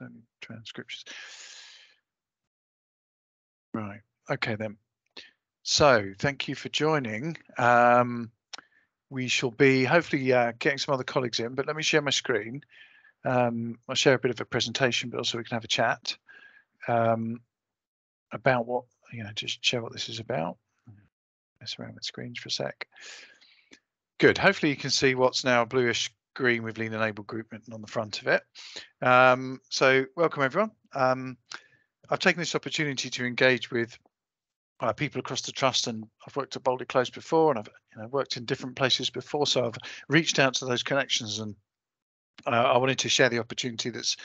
don't need transcriptions. Right. Okay then. So thank you for joining. We shall be hopefully getting some other colleagues in, but let me share my screen. I'll share a bit of a presentation, but also we can have a chat about what, just share what this is about. Mess around with screens for a sec. Good. Hopefully you can see what's now bluish green with Lean Enabled Group written on the front of it. So welcome everyone. I've taken this opportunity to engage with people across the trust, and I've worked at Boldly Close before, and I've worked in different places before, so I've reached out to those connections, and I wanted to share the opportunity that's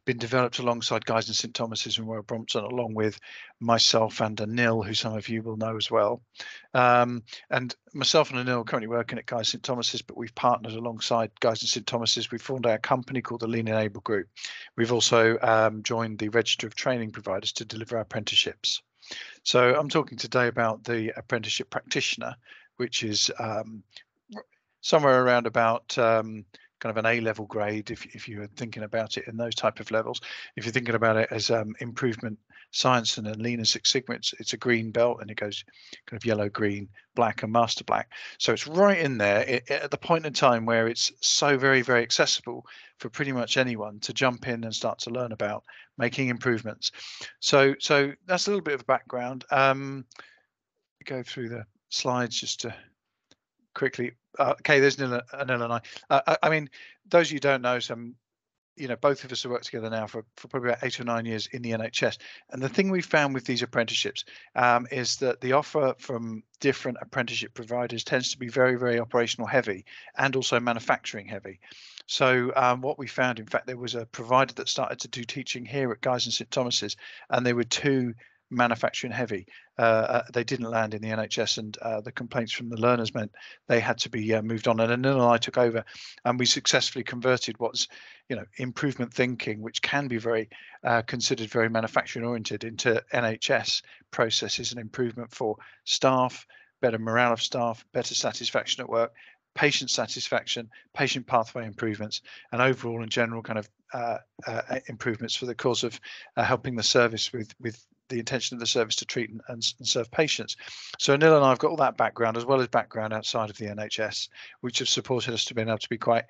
been developed alongside Guy's and St Thomas's in Royal Brompton, along with myself and Anil, who some of you will know as well. And myself and Anil are currently working at Guy's St Thomas's, but we've partnered alongside Guy's and St Thomas's. We've formed our company called the Lean Enabled Group. We've also joined the register of training providers to deliver apprenticeships. So I'm talking today about the apprenticeship practitioner, which is somewhere around about kind of an A-level grade, if you're thinking about it in those type of levels. If you're thinking about it as improvement science and Lean and Six Sigma, it's a green belt, and it goes kind of yellow, green, black, and master black. So it's right in there at the point in time where it's so very, very accessible for pretty much anyone to jump in and start to learn about making improvements. So that's a little bit of background. Go through the slides just to quickly. Okay, there's Anil and I. I mean, those of you who don't know, both of us have worked together now for probably about 8 or 9 years in the NHS. And the thing we found with these apprenticeships is that the offer from different apprenticeship providers tends to be very, very operational heavy and also manufacturing heavy. So what we found, in fact, there was a provider that started to do teaching here at Guy's and St Thomas's, and they were too manufacturing heavy. They didn't land in the NHS, and the complaints from the learners meant they had to be moved on. And Anil and I took over, and we successfully converted what's improvement thinking, which can be very considered very manufacturing oriented, into NHS processes and improvement for staff, better morale of staff, better satisfaction at work, patient satisfaction, patient pathway improvements, and overall and general kind of improvements for the cause of helping the service with the intention of the service to treat and serve patients. So Anil and I have got all that background, as well as background outside of the NHS, which have supported us to being able to be quite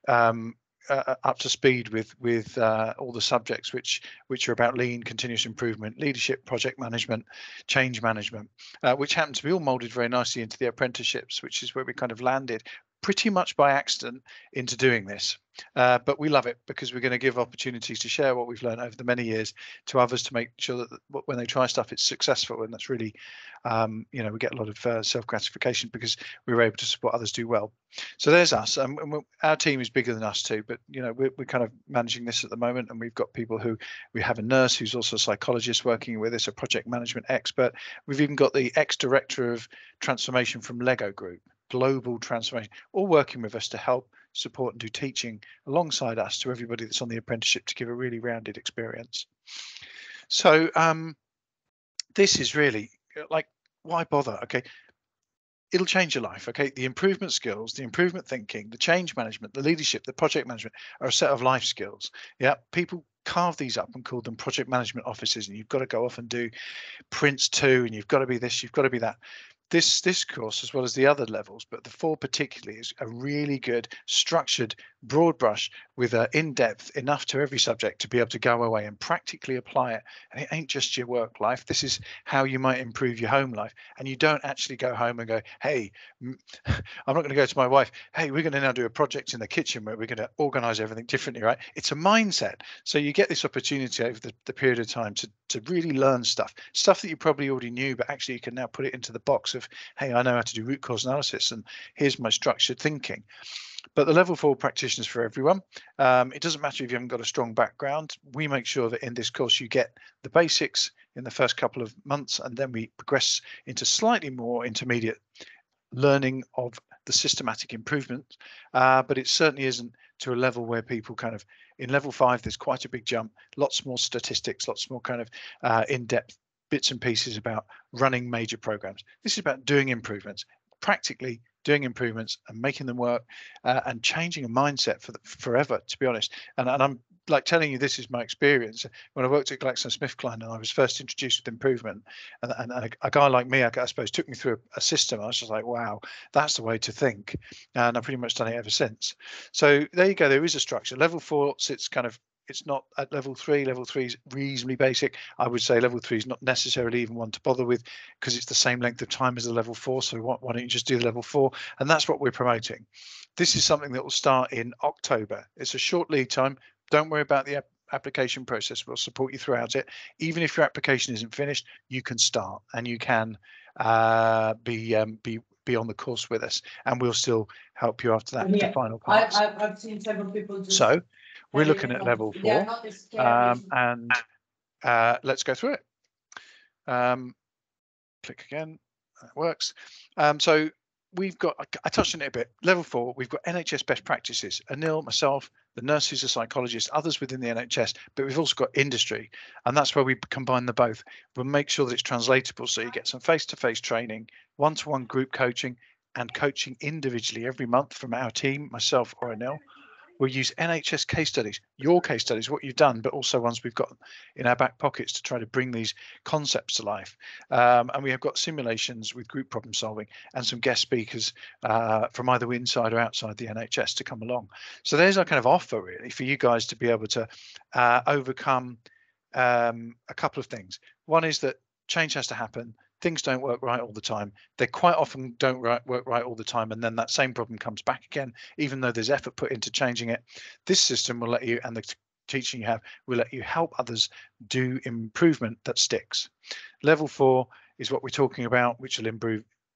up to speed with all the subjects which are about lean, continuous improvement, leadership, project management, change management, which happen to be all molded very nicely into the apprenticeships, which is where we kind of landed pretty much by accident into doing this. But we love it because we're going to give opportunities to share what we've learned over the many years to others, to make sure that when they try stuff, it's successful. And that's really, we get a lot of self-gratification because we were able to support others do well. So there's us. And our team is bigger than us too, but we're kind of managing this at the moment. And we've got people we have a nurse who's also a psychologist working with us, a project management expert. We've even got the ex-director of transformation from Lego Group, global transformation, all working with us to help support and do teaching alongside us to everybody that's on the apprenticeship to give a really rounded experience. So this is really like, why bother? Okay, it'll change your life. Okay, the improvement skills, the improvement thinking, the change management, the leadership, the project management are a set of life skills. Yeah, people carve these up and call them project management offices, and you've got to go off and do Prince 2, and you've got to be this, you've got to be that. This course, as well as the other levels, but the 4 particularly, is a really good, structured, broad brush with in-depth enough to every subject to be able to go away and practically apply it. And it ain't just your work life. This is how you might improve your home life. And you don't actually go home and go, hey, I'm not going to go to my wife, hey, we're going to now do a project in the kitchen where we're going to organize everything differently, right? It's a mindset. So you get this opportunity over the period of time to really learn stuff that you probably already knew, but actually you can now put it into the box of, hey, I know how to do root cause analysis, and here's my structured thinking. But the level 4 practitioners for everyone. It doesn't matter if you haven't got a strong background. We make sure that in this course you get the basics in the first couple of months, and then we progress into slightly more intermediate learning of the systematic improvement. But it certainly isn't to a level where people kind of, in level 5, there's quite a big jump, lots more statistics, lots more kind of in-depth bits and pieces about running major programs. This is about doing improvements, practically doing improvements and making them work, and changing a mindset for forever, to be honest. And I'm like telling you this is my experience. When I worked at GlaxoSmithKline and I was first introduced with improvement, and a guy like me, I suppose, took me through a system. I was just like, wow, that's the way to think, and I've pretty much done it ever since. So there you go. There is a structure. Level 4 sits kind of. It's not at level 3. Level 3 is reasonably basic. I would say level 3 is not necessarily even one to bother with because it's the same length of time as the level 4. So why don't you just do the level 4? And that's what we're promoting. This is something that will start in October. It's a short lead time. Don't worry about the application process. We'll support you throughout it. Even if your application isn't finished, you can start and you can be on the course with us, and we'll still help you after that with the final parts. I've seen several people just. So we're looking at level 4, and let's go through it. Click again. That works. So we've got, I touched on it a bit. Level 4, we've got NHS best practices. Anil, myself, the nurses, the psychologists, others within the NHS, but we've also got industry, and that's where we combine the both. We'll make sure that it's translatable, so you get some face-to-face training, one-to-one group coaching, and coaching individually every month from our team, myself or Anil. We'll use NHS case studies, your case studies, what you've done, but also ones we've got in our back pockets to try to bring these concepts to life. And we have got simulations with group problem solving and some guest speakers from either inside or outside the NHS to come along. So there's our kind of offer really for you guys to be able to overcome a couple of things. One is that change has to happen. Things don't work right all the time. They quite often don't work right all the time, and then that same problem comes back again, even though there's effort put into changing it. This system will let you, and the teaching you have will let you help others do improvement that sticks. Level 4 is what we're talking about, which will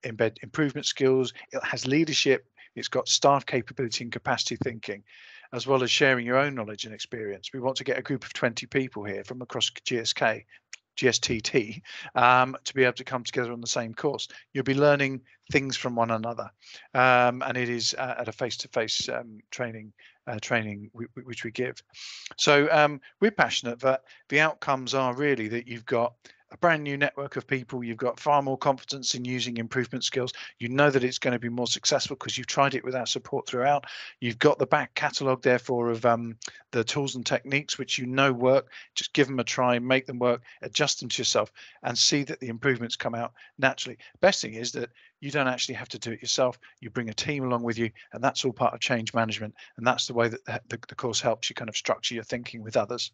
embed improvement skills. It has leadership. It's got staff capability and capacity thinking, as well as sharing your own knowledge and experience. We want to get a group of 20 people here from across GSTT to be able to come together on the same course. You'll be learning things from one another, and it is at a face-to-face training which we give. So we're passionate that the outcomes are really that you've got a brand new network of people, you've got far more confidence in using improvement skills. You know that it's going to be more successful because you've tried it with our support throughout. You've got the back catalogue therefore of the tools and techniques which you know work. Just give them a try, make them work, adjust them to yourself, and see that the improvements come out naturally. Best thing is that you don't actually have to do it yourself. You bring a team along with you, and that's all part of change management. And that's the way that the course helps you kind of structure your thinking with others.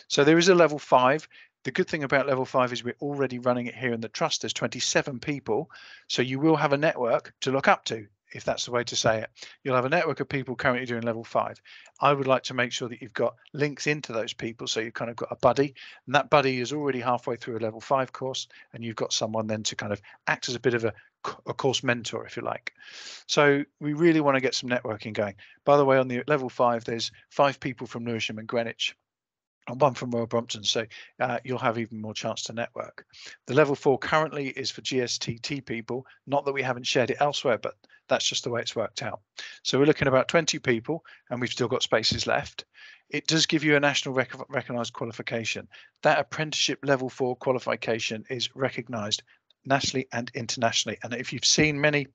So there is a level 5. The good thing about level 5 is we're already running it here in the trust. There's 27 people, so you will have a network to look up to, if that's the way to say it. You'll have a network of people currently doing level 5. I would like to make sure that you've got links into those people, so you've kind of got a buddy, and that buddy is already halfway through a level 5 course, and you've got someone then to kind of act as a bit of a course mentor, if you like. So we really want to get some networking going. By the way, on the level 5, there's 5 people from Lewisham and Greenwich, and 1 from Royal Brompton, so you'll have even more chance to network. The level 4 currently is for GSTT people, not that we haven't shared it elsewhere, but that's just the way it's worked out. So we're looking at about 20 people, and we've still got spaces left. It does give you a national recognised qualification. That apprenticeship level 4 qualification is recognised nationally and internationally. And if you've seen many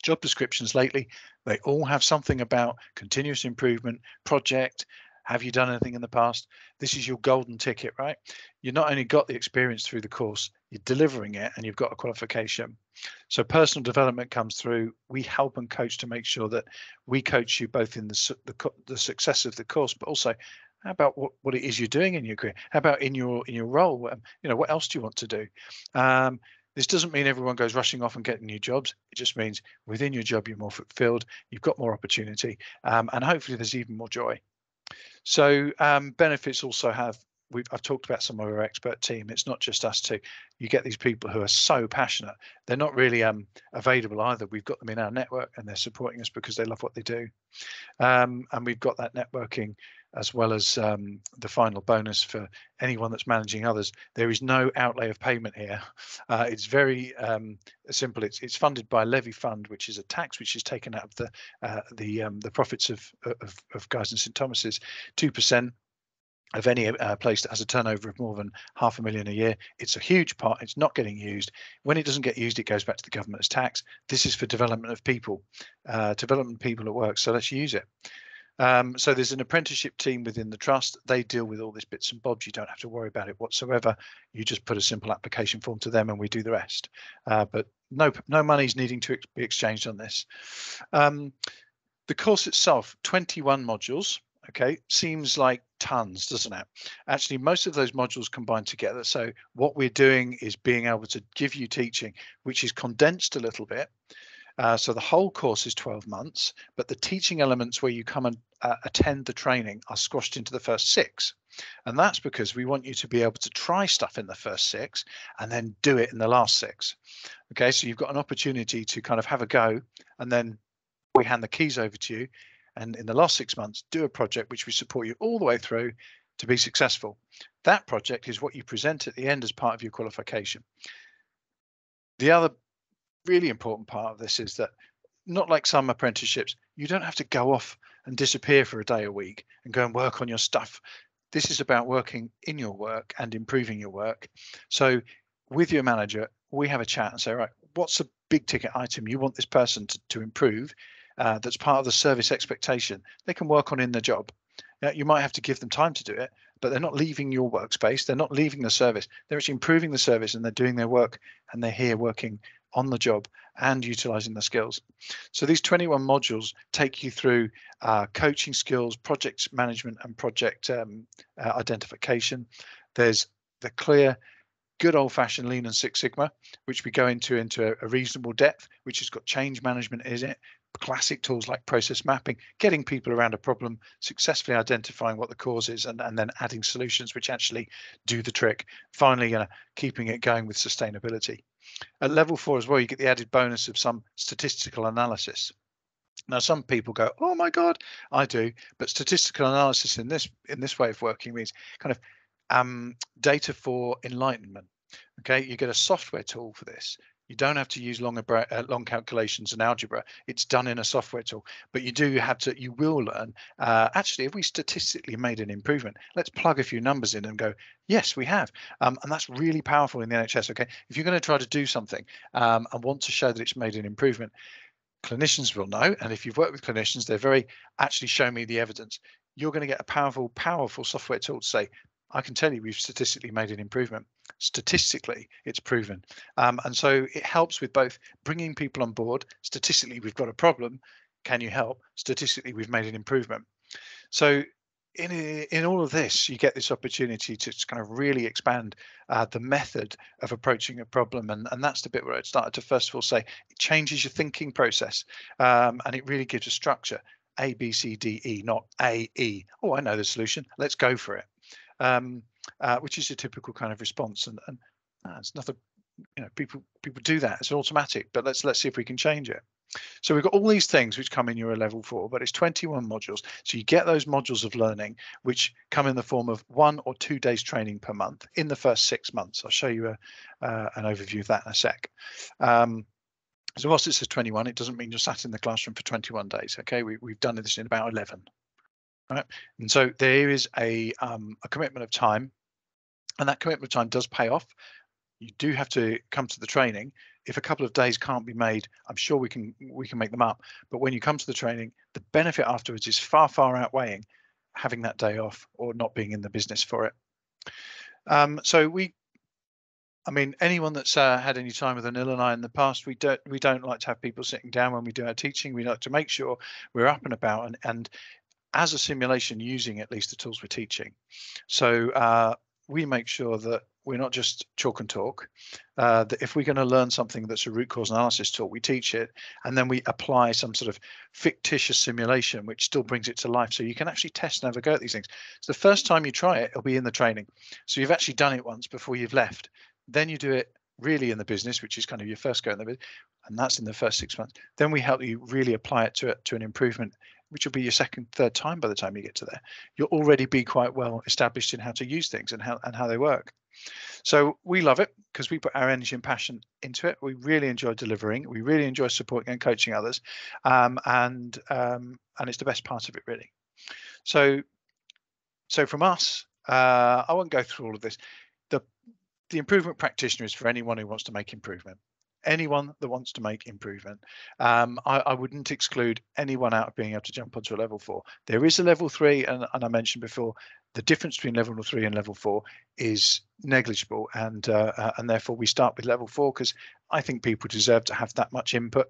job descriptions lately, they all have something about continuous improvement, project, have you done anything in the past? This is your golden ticket, right? You not only got the experience through the course, you're delivering it, and you've got a qualification. So personal development comes through. We help and coach to make sure that we coach you both in the success of the course, but also how about what it is you're doing in your career? How about in your role? You know, what else do you want to do? This doesn't mean everyone goes rushing off and getting new jobs. It just means within your job, you're more fulfilled, you've got more opportunity, and hopefully there's even more joy. So benefits also have, I've talked about some of our expert team. It's not just us two. You get these people who are so passionate. They're not really available either. We've got them in our network, and they're supporting us because they love what they do. And we've got that networking as well as the final bonus for anyone that's managing others. There is no outlay of payment here. It's very simple. It's funded by a levy fund, which is a tax which is taken out of the profits of Guy's and St Thomas's. 2% of any place that has a turnover of more than $500,000 a year. It's a huge part. It's not getting used. When it doesn't get used, it goes back to the government as tax. This is for development of people, development of people at work. So let's use it. So there's an apprenticeship team within the trust. They deal with all these bits and bobs. You don't have to worry about it whatsoever. You just put a simple application form to them and we do the rest. But no money's needing to be exchanged on this. The course itself, 21 modules. Okay, seems like tons, doesn't it? Actually, most of those modules combine together. So what we're doing is being able to give you teaching, which is condensed a little bit. So the whole course is 12 months, but the teaching elements where you come and attend the training are squashed into the first 6. And that's because we want you to be able to try stuff in the first 6 and then do it in the last 6. Okay, so you've got an opportunity to kind of have a go, and then we hand the keys over to you. And in the last 6 months, do a project which we support you all the way through to be successful. That project is what you present at the end as part of your qualification. The other really important part of this is that, not like some apprenticeships, you don't have to go off and disappear for a day a week and go and work on your stuff. This is about working in your work and improving your work. So with your manager, we have a chat and say, right, what's a big ticket item you want this person to improve that's part of the service expectation they can work on in the job. Now, you might have to give them time to do it, but they're not leaving your workspace. They're not leaving the service. They're actually improving the service and they're doing their work, and they're here working on the job and utilizing the skills. So these 21 modules take you through coaching skills, project management, and project identification. There's the clear, good old-fashioned Lean and Six Sigma, which we go into a reasonable depth, which has got change management in it, classic tools like process mapping, getting people around a problem, successfully identifying what the cause is, and then adding solutions which actually do the trick. Finally, keeping it going with sustainability. At level 4 as well, you get the added bonus of some statistical analysis. Now, some people go, "Oh my God," I do, but statistical analysis in this way of working means kind of data for enlightenment. Okay, you get a software tool for this. You don't have to use long calculations and algebra. It's done in a software tool, but you will learn, actually, if we statistically made an improvement, let's plug a few numbers in and go, yes, we have. And that's really powerful in the NHS. Okay, if you're going to try to do something and want to show that it's made an improvement, clinicians will know. And if you've worked with clinicians, they're very, actually show me the evidence. You're going to get a powerful software tool to say, I can tell you we've statistically made an improvement. Statistically, it's proven. And so it helps with both bringing people on board. Statistically, we've got a problem. Can you help? Statistically, we've made an improvement. So in all of this, you get this opportunity to kind of really expand the method of approaching a problem. And that's the bit where I started to first of all say, it changes your thinking process, and it really gives a structure. A, B, C, D, E, not A, E. Oh, I know the solution. Let's go for it. Which is your typical kind of response, and it's nothing, people do that, it's automatic, but let's see if we can change it. So we've got all these things which come in your level 4, but it's 21 modules. So you get those modules of learning which come in the form of 1 or 2 days training per month in the first 6 months. I'll show you an overview of that in a sec. So whilst it says 21, it doesn't mean you're sat in the classroom for 21 days. Okay, we've done this in about 11. Right, and so there is a commitment of time, and that commitment of time does pay off. You do have to come to the training. If a couple of days can't be made, I'm sure we can make them up. But when you come to the training, the benefit afterwards is far outweighing having that day off or not being in the business for it. I mean, anyone that's had any time with Anil and I in the past, we don't like to have people sitting down when we do our teaching. We like to make sure we're up and about and as a simulation using at least the tools we're teaching. So we make sure that we're not just chalk and talk, that if we're going to learn something that's a root cause analysis tool, we teach it, and then we apply some sort of fictitious simulation, which still brings it to life. So you can actually test and have a go at these things. So the first time you try it, it'll be in the training. So you've actually done it once before you've left. Then you do it really in the business, which is kind of your first go in the business, and that's in the first 6 months. Then we help you really apply it to an improvement, which will be your second, third time by the time you get to there. You'll already be quite well established in how to use things and how they work. So we love it because we put our energy and passion into it. We really enjoy delivering. We really enjoy supporting and coaching others, and it's the best part of it, really. So from us, I won't go through all of this. The improvement practitioner is for anyone who wants to make improvement. anyone that wants to make improvement. I wouldn't exclude anyone out of being able to jump onto a level 4. There is a level 3, and I mentioned before, the difference between level 3 and level 4 is negligible, and therefore we start with level 4 because I think people deserve to have that much input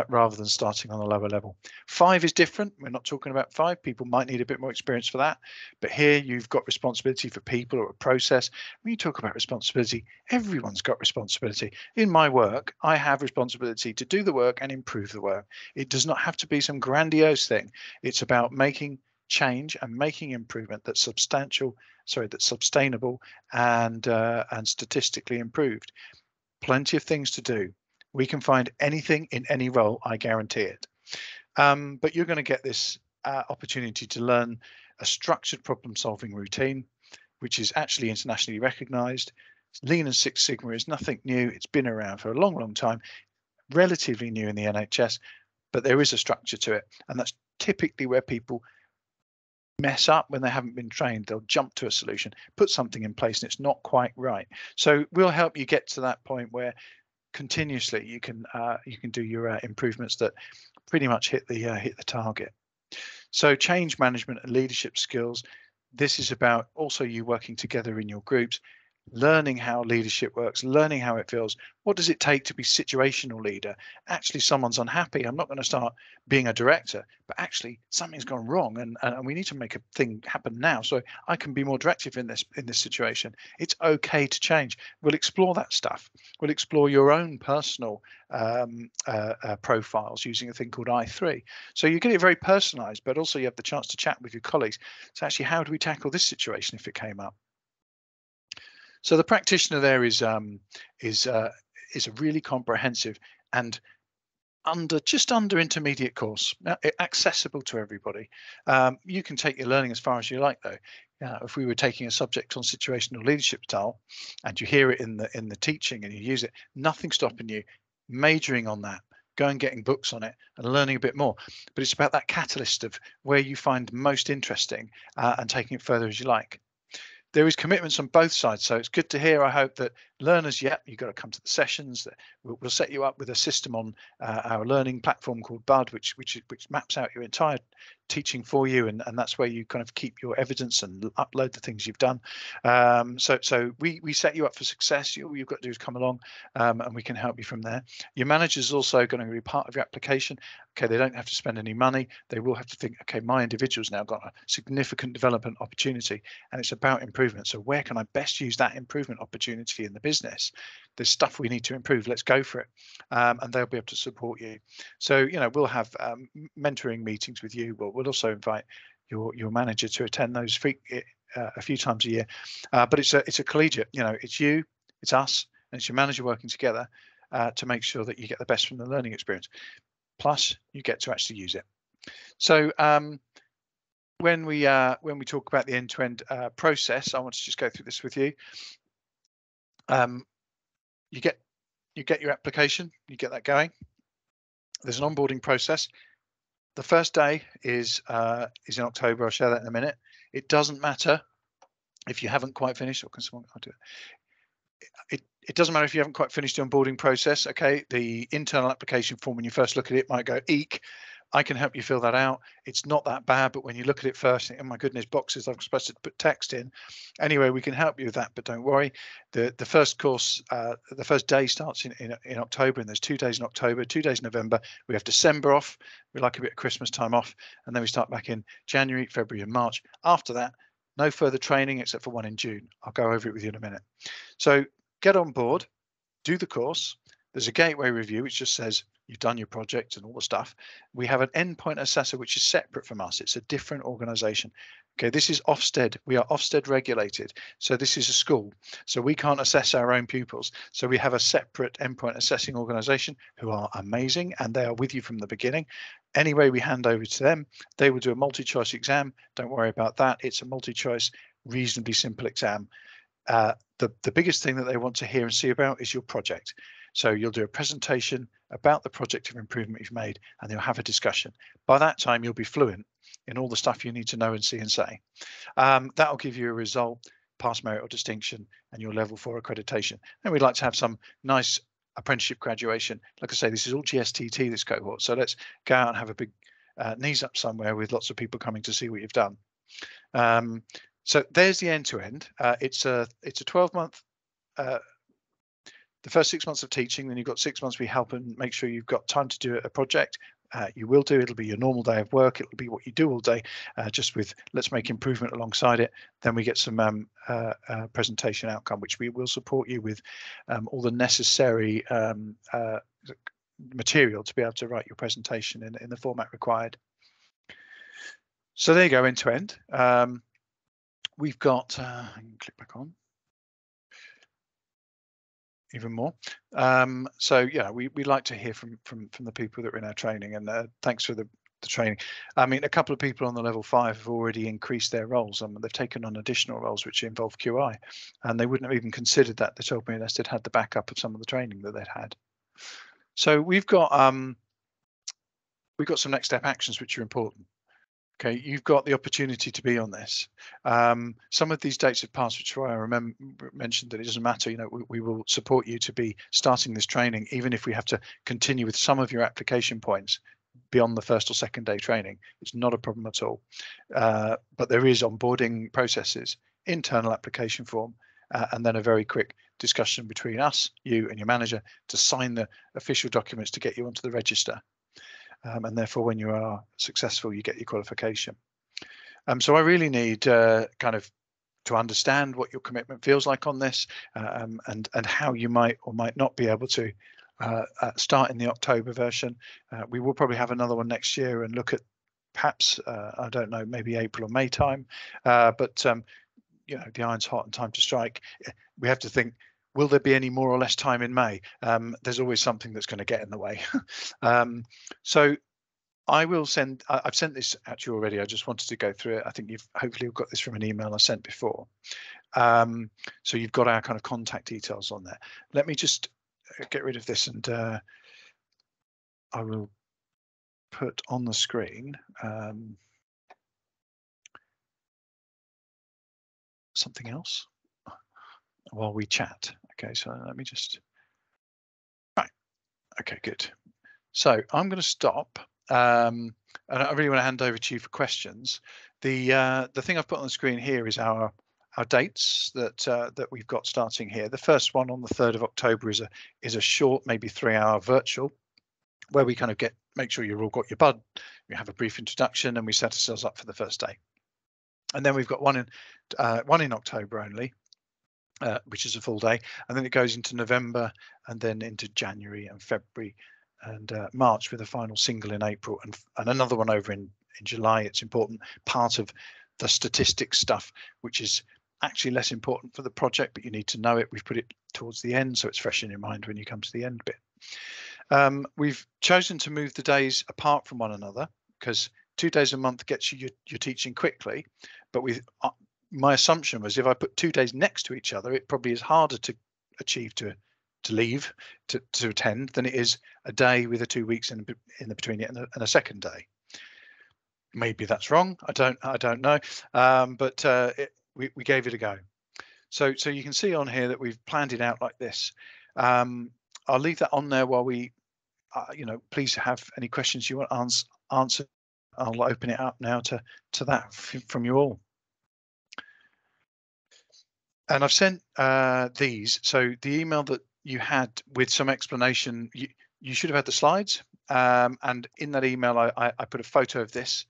rather than starting on a lower level. 5 is different. We're not talking about 5. People might need a bit more experience for that, but here you've got responsibility for people or a process. When you talk about responsibility, everyone's got responsibility. In my work, I have responsibility to do the work and improve the work. It does not have to be some grandiose thing. It's about making change and making improvement that's sustainable and statistically improved. Plenty of things to do. We can find anything in any role, I guarantee it. But you're going to get this opportunity to learn a structured problem-solving routine, which is actually internationally recognized. Lean and Six Sigma is nothing new. It's been around for a long, long time, relatively new in the NHS, but there is a structure to it. And that's typically where people mess up when they haven't been trained. They'll jump to a solution, put something in place, and it's not quite right. So we'll help you get to that point where continuously you can do your improvements that pretty much hit the target. So change management and leadership skills. This is about also you working together in your groups, learning how leadership works, learning how it feels. What does it take to be situational leader? Actually, someone's unhappy. I'm not going to start being a director, but actually something's gone wrong, and we need to make a thing happen now. So I can be more directive in this situation. It's okay to change. We'll explore that stuff. We'll explore your own personal profiles using a thing called I3. So you get it very personalized, but also you have the chance to chat with your colleagues. So actually, how do we tackle this situation if it came up? So the practitioner there is a really comprehensive and just under intermediate course, accessible to everybody. You can take your learning as far as you like, though. If we were taking a subject on situational leadership style, and you hear it in the teaching and you use it, nothing's stopping you majoring on that. Go and getting books on it and learning a bit more. But it's about that catalyst of where you find most interesting and taking it further as you like. There is commitments on both sides, so it's good to hear. I hope that learners, you've got to come to the sessions. That we'll set you up with a system on our learning platform called Bud, which maps out your entire teaching for you, and that's where you kind of keep your evidence and upload the things you've done. So we set you up for success. All you've got to do is come along, and we can help you from there. Your manager is also going to be part of your application. Okay, they don't have to spend any money. They will have to think, okay, my individual's now got a significant development opportunity, and it's about improvement. So where can I best use that improvement opportunity in the business? There's stuff we need to improve. Let's go for it, and they'll be able to support you. So we'll have mentoring meetings with you. We'll also invite your manager to attend those a few times a year. But it's a collegiate. It's you, it's us, and it's your manager working together to make sure that you get the best from the learning experience. Plus, you get to actually use it. So when we talk about the end-to-end process, I want to just go through this with you. You get your application, you get that going. There's an onboarding process. The first day is in October. I'll share that in a minute. It doesn't matter if you haven't quite finished, or can someone do it? It doesn't matter if you haven't quite finished the onboarding process. Okay, the internal application form, when you first look at it, might go eek. I can help you fill that out. It's not that bad, but when you look at it first, oh my goodness, boxes, I'm supposed to put text in. Anyway, we can help you with that, but don't worry. The first course, the first day starts in October, and there's 2 days in October, 2 days in November. We have December off. We like a bit of Christmas time off, and then we start back in January, February, and March. After that, no further training except for one in June. I'll go over it with you in a minute. So get on board, do the course. There's a gateway review, which just says you've done your project and all the stuff. We have an endpoint assessor, which is separate from us. It's a different organization. Okay, this is Ofsted. We are Ofsted regulated. So this is a school. So we can't assess our own pupils. So we have a separate endpoint assessing organization who are amazing, and they are with you from the beginning. Anyway, we hand over to them. They will do a multi-choice exam. Don't worry about that. It's a multi-choice, reasonably simple exam. The biggest thing that they want to hear and see about is your project. So you'll do a presentation about the project of improvement you've made, and you'll have a discussion. By that time, you'll be fluent in all the stuff you need to know and see and say. That'll give you a result, pass, merit or distinction, and your level 4 accreditation. And we'd like to have some nice apprenticeship graduation. Like I say, this is all GSTT, this cohort. So let's go out and have a big knees up somewhere with lots of people coming to see what you've done. So there's the end-to-end. It's a 12-month. The first 6 months of teaching, then you've got 6 months we help and make sure you've got time to do a project. You will do, it'll be your normal day of work, it'll be what you do all day, just with let's make improvement alongside it. Then we get some presentation outcome, which we will support you with all the necessary material to be able to write your presentation in the format required. So there you go, end to end. We've got, I can click back on. Even more. So yeah, we like to hear from the people that are in our training, and thanks for the training. I mean, a couple of people on the level 5 have already increased their roles, and they've taken on additional roles which involve QI, and they wouldn't have even considered that. They told me unless they'd had the backup of some of the training that they'd had. So we've got some next step actions which are important. Okay, you've got the opportunity to be on this. Some of these dates have passed, which is why I mentioned that it doesn't matter. You know, we will support you to be starting this training, even if we have to continue with some of your application points beyond the first or second day training. It's not a problem at all. But there is onboarding processes, internal application form, and then a very quick discussion between us, you and your manager to sign the official documents to get you onto the register. And therefore, when you are successful, you get your qualification. So I really need kind of to understand what your commitment feels like on this, and how you might or might not be able to start in the October version. We will probably have another one next year and look at perhaps, I don't know, maybe April or May time. But you know, the iron's hot and time to strike. We have to think, will there be any more or less time in May? There's always something that's going to get in the way. So I will send, I've sent this out to you already. I just wanted to go through it. I think you've hopefully got this from an email I sent before. So you've got our kind of contact details on there. Let me just get rid of this, and I will put on the screen something else while we chat. Okay, so let me just, right. Okay, good. So I'm going to stop, and I really want to hand over to you for questions. The thing I've put on the screen here is our dates that we've got starting here. The first one on the 3rd of October is a short, maybe 3-hour virtual, where we kind of make sure you've all got your bud. We have a brief introduction, and we set ourselves up for the first day. And then we've got one in October only, which is a full day, and then it goes into November, and then into January and February and March, with a final single in April, and another one over in July. It's important part of the statistics stuff, which is actually less important for the project, but you need to know it. We've put it towards the end, so it's fresh in your mind when you come to the end bit. We've chosen to move the days apart from one another because 2 days a month gets you your teaching quickly, but my assumption was if I put 2 days next to each other, it probably is harder to achieve to leave to attend than it is a day with 2 weeks in the between it and a second day. Maybe that's wrong. I don't know, but we gave it a go. So you can see on here that we've planned it out like this. I'll leave that on there while we, you know, please have any questions you want answered. I'll open it up now to that from you all. And I've sent these. So the email that you had with some explanation, you should have had the slides. And in that email, I put a photo of this.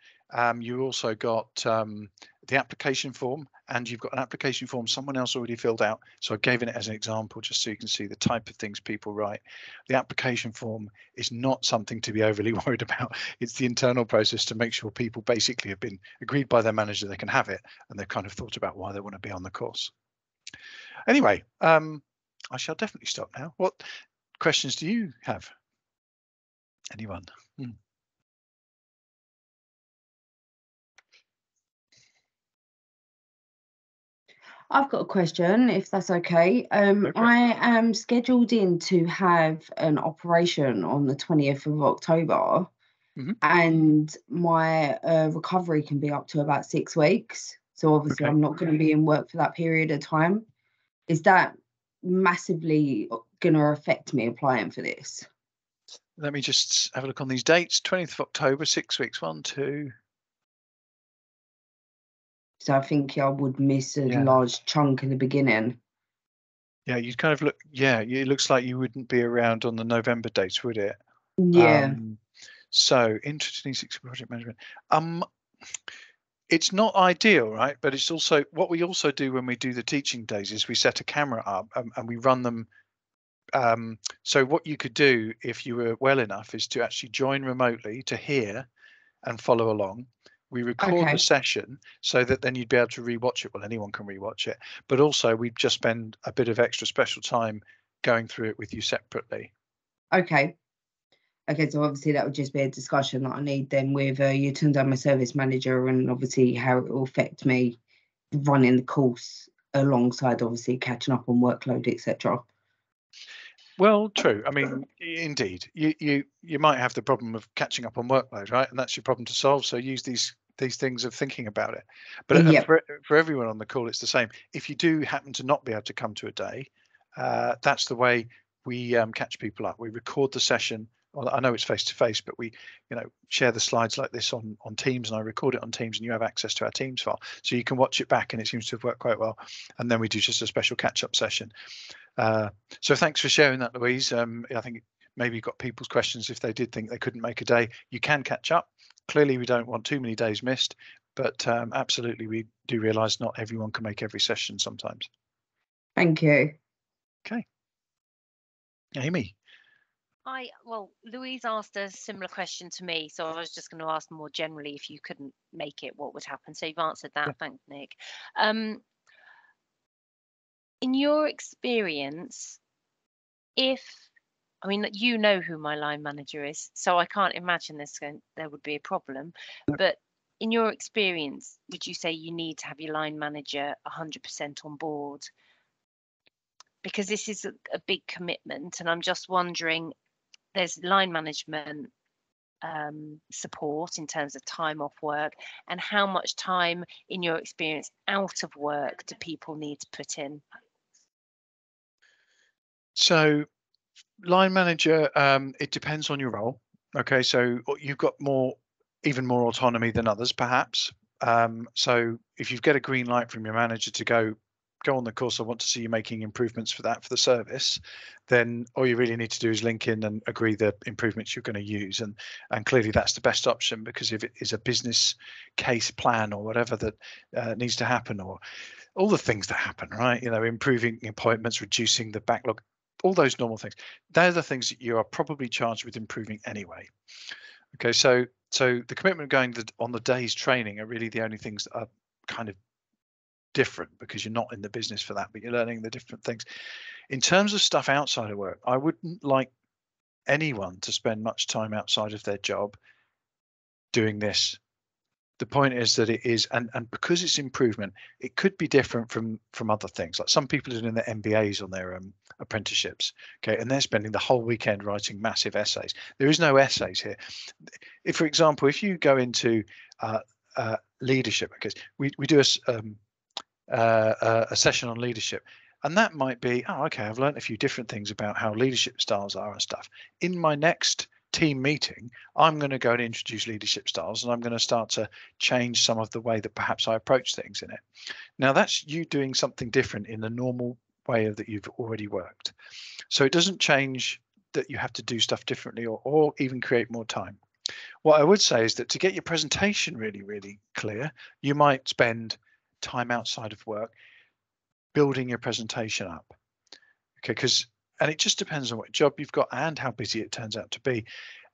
You also got the application form, and you've got an application form someone else already filled out. So I gave it as an example just so you can see the type of things people write. The application form is not something to be overly worried about. It's the internal process to make sure people basically have been agreed by their manager they can have it, and they've kind of thought about why they want to be on the course. Anyway, I shall definitely stop now. What questions do you have? Anyone? I've got a question, if that's okay. I am scheduled in to have an operation on the 20th of October, and my recovery can be up to about 6 weeks. So obviously I'm not going to be in work for that period of time. Is that massively going to affect me applying for this? Let me just have a look on these dates. 20th of October, 6 weeks, 1, 2. So I think I would miss a Yeah. large chunk in the beginning. Yeah, you'd kind of look, yeah, it looks like you wouldn't be around on the November dates, would it? Yeah. So interesting project management. It's not ideal, right? But it's also what we also do when we do the teaching days is we set a camera up and we run them. So what you could do if you were well enough is to actually join remotely to hear and follow along. We record the session so that then you'd be able to rewatch it. Well, anyone can rewatch it, but also we'd just spend a bit of extra special time going through it with you separately. Okay. Okay, so obviously that would just be a discussion that I need then with you turned down my service manager, and obviously how it will affect me running the course alongside obviously catching up on workload, etc. Well, true. I mean, indeed, you might have the problem of catching up on workload, right? And that's your problem to solve. So use these things of thinking about it. But Yep. for everyone on the call, it's the same. If you do happen to not be able to come to a day, that's the way we catch people up. We record the session. Well, I know it's face to face, but we, share the slides like this on Teams, and I record it on Teams, and you have access to our Teams file, so you can watch it back, and it seems to have worked quite well. And then we do just a special catch-up session. So thanks for sharing that, Louise. I think maybe you got people's questions if they did think they couldn't make a day. You can catch up. Clearly, we don't want too many days missed, but absolutely, we do realise not everyone can make every session sometimes. Thank you. Okay. Amy. Well, Louise asked a similar question to me, so I was just going to ask more generally, if you couldn't make it, what would happen? So you've answered that. Yeah. Thanks, Nick. In your experience, you know who my line manager is, so I can't imagine there would be a problem. But in your experience, would you say you need to have your line manager 100% on board? Because this is a big commitment, and I'm just wondering, there's line management support in terms of time off work, and how much time, in your experience, out of work do people need to put in? So line manager, it depends on your role. Okay, so you've got even more autonomy than others, perhaps. So if you get a green light from your manager to go on the course, I want to see you making improvements for the service, then all you really need to do is link in and agree the improvements you're going to use. And clearly that's the best option, because if it is a business case plan or whatever that needs to happen, or all the things that happen, right? Improving appointments, reducing the backlog, all those normal things. They're the things that you are probably charged with improving anyway. Okay, so the commitment going on the day's training are really the only things that are kind of different, because you're not in the business for that, but you're learning the different things. In terms of stuff outside of work, I wouldn't like anyone to spend much time outside of their job doing this. The point is that it is, and because it's improvement, it could be different from other things. Like some people are doing their MBAs on their apprenticeships, okay, and they're spending the whole weekend writing massive essays. There is no essays here. If, for example, if you go into leadership, because we do a session on leadership, and that might be, okay, I've learned a few different things about how leadership styles are and stuff. In my next team meeting, I'm going to go and introduce leadership styles, and I'm going to start to change some of the way that perhaps I approach things in it. Now that's you doing something different in the normal way that you've already worked. So it doesn't change that you have to do stuff differently or even create more time. What I would say is that to get your presentation really, really clear, you might spend time outside of work building your presentation up. Okay, and it just depends on what job you've got and how busy it turns out to be.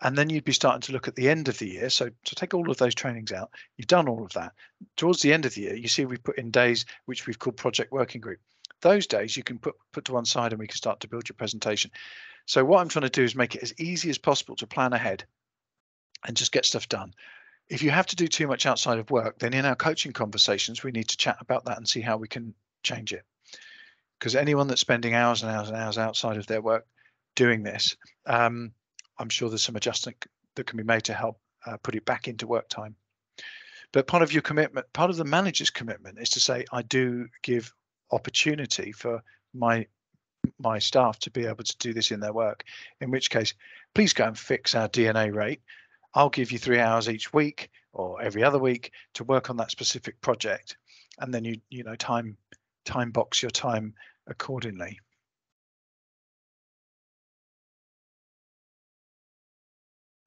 And then you'd be starting to look at the end of the year. So to take all of those trainings out, you've done all of that. Towards the end of the year, you see we've put in days which we've called project working group. Those days you can put to one side, and we can start to build your presentation. So what I'm trying to do is make it as easy as possible to plan ahead and just get stuff done. If you have to do too much outside of work, then in our coaching conversations, we need to chat about that and see how we can change it. Because anyone that's spending hours and hours and hours outside of their work doing this, I'm sure there's some adjustment that can be made to help put it back into work time. But part of your commitment, part of the manager's commitment, is to say, I do give opportunity for my my staff to be able to do this in their work, in which case, please go and fix our DNA rate. I'll give you 3 hours each week or every other week to work on that specific project. And then you know, time box your time accordingly.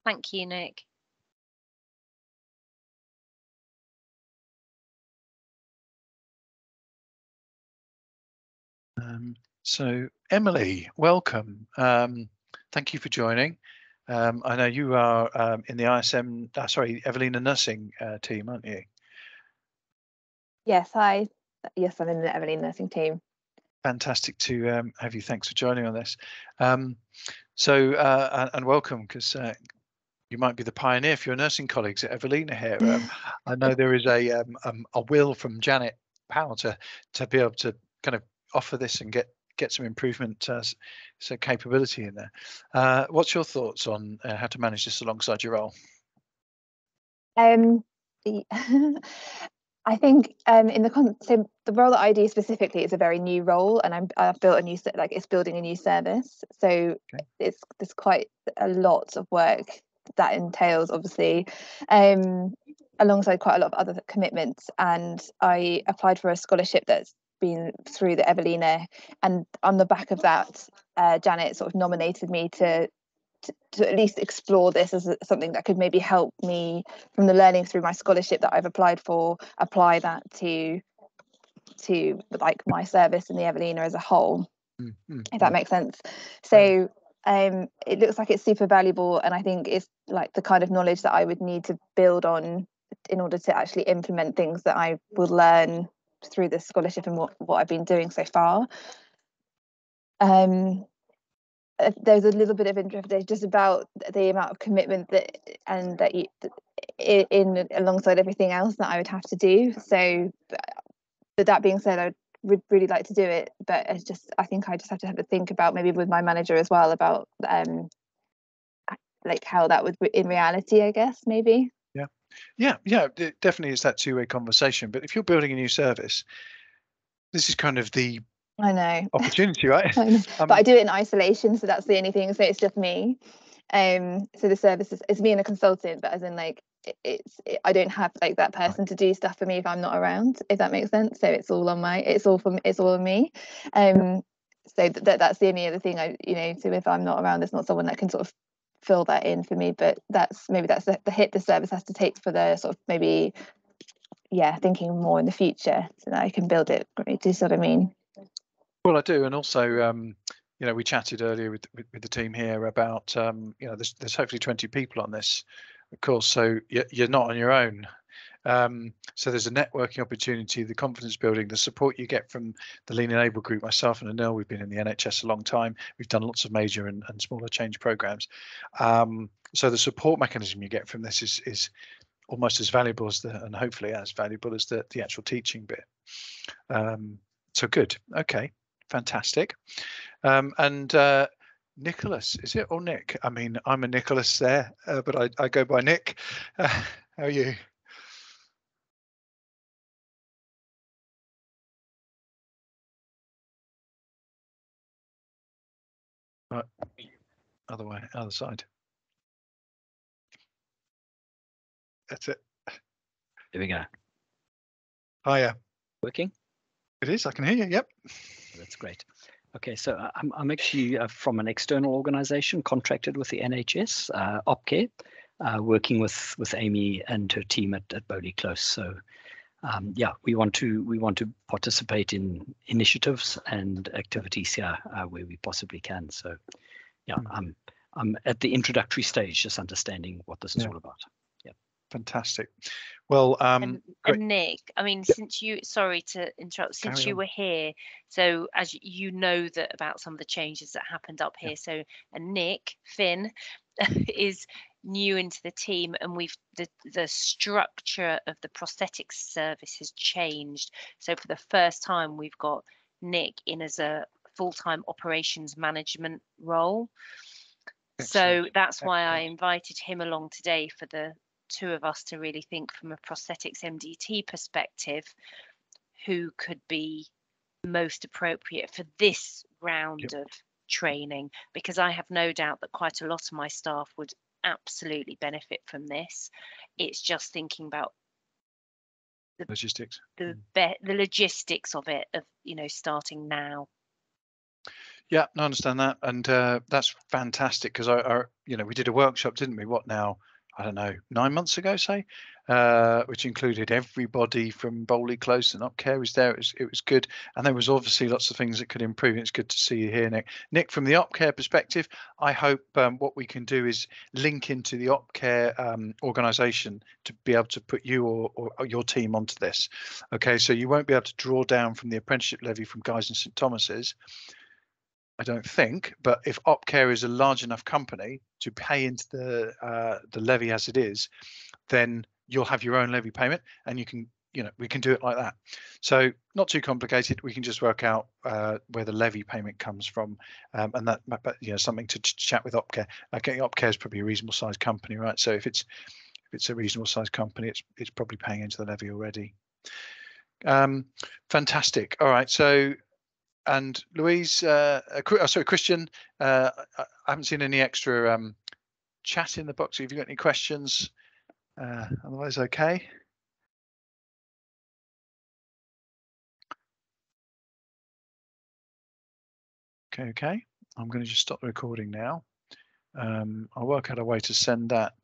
Thank you, Nick. So Emily, welcome. Thank you for joining. I know you are in the ISM, Evelina nursing team, aren't you? Yes, hi. Yes, I'm in the Evelina nursing team. Fantastic to have you. Thanks for joining on this. And welcome, because you might be the pioneer for your nursing colleagues at Evelina here. I know there is a will from Janet Powell to be able to kind of offer this and get some improvement, so capability in there. What's your thoughts on how to manage this alongside your role? I think so the role that I do specifically is a very new role, and I've built a new, like, it's building a new service. So there's quite a lot of work that entails, obviously, alongside quite a lot of other commitments. And I applied for a scholarship that's been through the Evelina, and on the back of that, Janet sort of nominated me to at least explore this as something that could maybe help me, from the learning through my scholarship that I've applied for, apply that to like my service in the Evelina as a whole, if that makes sense. So it looks like it's super valuable, and I think it's like the kind of knowledge that I would need to build on in order to actually implement things that I will learn through this scholarship and what I've been doing so far. There's a little bit of interest just about the amount of commitment that in alongside everything else that I would have to do. So, but that being said, I would really like to do it, but I think I just have to have a think about, maybe with my manager as well, about like how that would in reality, I guess, maybe. Yeah, it definitely is that two-way conversation. But if you're building a new service, this is kind of the opportunity, right? I know. But I do it in isolation, so that's the only thing. So it's just me. So the service is me and a consultant, but as in, like, I don't have like that person to do stuff for me if I'm not around, if that makes sense. So it's all on me. So that's the only other thing so if I'm not around, there's not someone that can sort of fill that in for me. But that's the hit the service has to take for the sort of maybe thinking more in the future, so that I can build it. Do you see what I mean? Well, I do, and also, we chatted earlier with the team here about, there's hopefully 20 people on this course, so you're not on your own. So there's a networking opportunity, the confidence building, the support you get from the Lean Enable group. Myself and Anil, we've been in the NHS a long time. We've done lots of major and smaller change programs. So the support mechanism you get from this is almost as valuable as and hopefully as valuable as the actual teaching bit. So good. Okay. Fantastic. And Nicholas, is it, or Nick? I mean, I'm a Nicholas there, but I go by Nick. How are you? Right. Other side. That's it. There we go. Hiya. Working? It is. I can hear you. Yep. That's great. Okay, so I'm actually from an external organisation contracted with the NHS, OpCare, working with Amy and her team at Bowley Close. So we want to participate in initiatives and activities here where we possibly can. So I'm at the introductory stage, just understanding what this is all about. Fantastic. Well, and Nick, I mean, sorry to interrupt, since you were here, so as you know that about some of the changes that happened up here. So, and Nick Finn is new into the team, and the structure of the prosthetics service has changed. So for the first time, we've got Nick in as a full-time operations management role. Excellent. So that's why I invited him along today, for the two of us to really think from a prosthetics MDT perspective, who could be most appropriate for this round of training, because I have no doubt that quite a lot of my staff would absolutely benefit from this. It's just thinking about the logistics, the logistics of it, of starting now. Yeah, I understand that, and that's fantastic, because I we did a workshop, didn't we? What now? I don't know, 9 months ago, say, which included everybody from Bowley Close and UpCare was there. It was good, and there was obviously lots of things that could improve. It's good to see you here, Nick. Nick, from the UpCare perspective, I hope what we can do is link into the UpCare organisation to be able to put you or your team onto this. Okay, so you won't be able to draw down from the apprenticeship levy from Guy's and St Thomas's, I don't think, but if UpCare is a large enough company to pay into the levy as it is, then you'll have your own levy payment, and you can, we can do it like that. So not too complicated. We can just work out where the levy payment comes from, and that, but something to chat with UpCare. Okay, UpCare is probably a reasonable sized company, right? So if it's a reasonable sized company, it's probably paying into the levy already. Fantastic. All right, so. And Louise, sorry, Christian, I haven't seen any extra chat in the box. Have you got any questions? Otherwise, okay. Okay. I'm going to just stop the recording now. I'll work out a way to send that